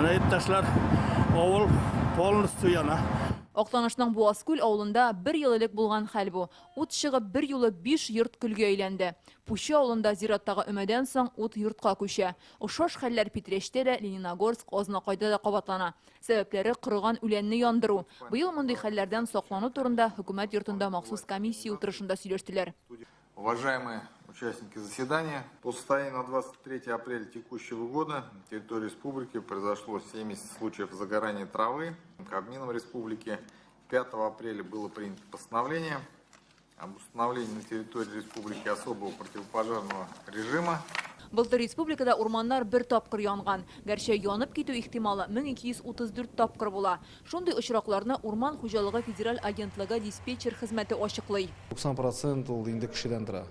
Райотташлар авыл полностью яна. Оқтанышның Буаскүл авылында бір ел элек булган хәл бу. Ут чыгып бір юлы 5 йорт көлгә әйләнде. Пуща авылында зираттагы өмәдән соң ут йортка күчә. Ошош хәлләр Питрештә дә, Лениногорск, Ознакайда да кабатлана. Сәбәпләре кырыган үләнне яндыру. Быел мондый хәлләрдән саклану турында хөкүмәт йортында махсус комиссия утырышында сөйләштеләр. Уважаемые участники заседания, по состоянию на 23 апреля текущего года на территории республики произошло 70 случаев загорания травы. Кабмином республики 5 апреля было принято постановление об установлении на территории республики особого противопожарного режима. Былтыр республикада урманнар бер тапкыр янган. Гәрчә янып китү ихтималы 1234 тапкыр була. Шундый очракларны Урман хуҗалыгы федераль агентлыгы диспетчер хезмәте ачыклый. 90% ул инде кешедән тора.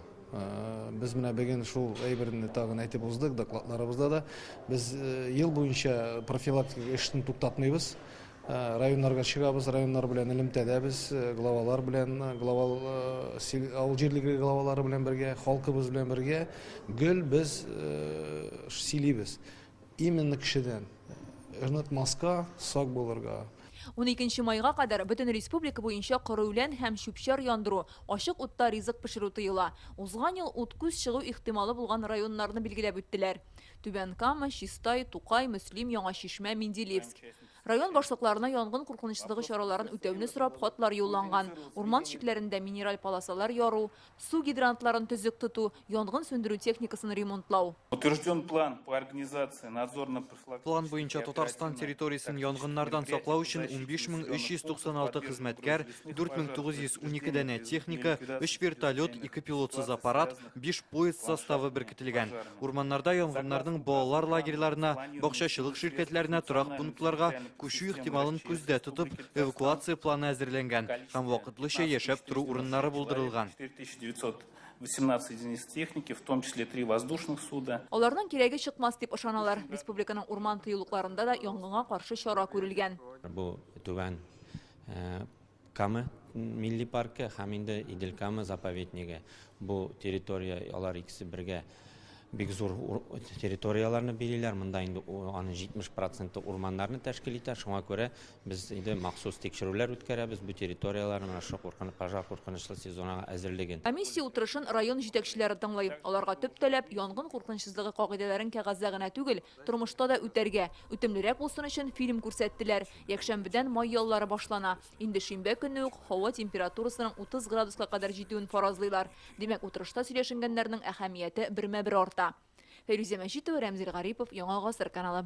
Без менә бүген шул әйберне тагын әйтеп уздык докладларыбызда да. Без ел буенча профилактик эшне туктатмыйбыз. Районнарга чыгабыз, районнар белән элемтәдәбез, главалар белән, главал авыл җирлеге главалары белән бергә, халкыбыз белән бергә гел без сөйлибез. Именно кешедән ырнытмаска, сак булырга. 12 майга кадәр бөтен республика буенча коры үлән һәм чүпчәр яндыру, ачык утта ризык пешерү тыела. Узган ел ут күз чыгу ихтималы булган районнарны билгеләп үттеләр. Түбән Кама, Чистай, Тукай, Мөслим, Яңа Шишмә, Менделеевск. Район башлыкларына янгын куркынычсызлыгы чараларын үтәүне сорап хатлар юлланган. Урман шикләрендә минераль полосалар яру, су гидрантларын төзек тоту, янгын сөндерү техникасын ремонтлау. Утвержден план по организации надзорно-профилактических. План буенча Татарстан территориясын янгыннардан саклау өчен 15396 хезмәткәр, 4912 дәнә техника, 3 вертолет, 2 пилотсыз аппарат, 5 поезд составы беркетелгән. Урманнарда янгыннарның балалар лагерьларына, бакчачылык ширкәтләренә, торак пунктларга күчү ихтималын күздә тотып, эвакуация планы әзерләнгән һәм вакытлыча яшәп тору урыннары булдырылган. 4918 единиц техники, в том числе 3 воздушных суда. Аларның кирәге чыкмас дип ышаналар. Республиканың урман тыюлыкларында да янгынга каршы чара күрелгән. Бу Түбән Кама милли паркы һәм инде Идел Кама заповедниге. Бу территория алар икесе бергә бик зур территорияларны билиләр. Монда инде аның 70% урманнарны тәшкил итә. Шуңа күрә без инде махсус тикшерүләр үткәрәбез бу территорияларны аша пожар куркынычлы сезонга әзерлеген. Комиссия утырышын район җитәкчеләре тыңлый. Аларга төп таләп янгын куркынычсызлыгы кагыйдәләрен кәгазьдә генә түгел, тормышта да үтәргә. Үтемлерәк булсын өчен фильм күрсәттеләр. Якшәмбедән май яллары башлана. Инде шимбә көнне үк һава температурасының 30 градуска кадәр җитүен фаразлыйлар. Димәк, утырышта сөйләшенгәннәрнең әһәмияте бермә-бер арта. Фәрүзә Мәҗитова, Рәмзил Гарипов, Яңа Гасыр каналы.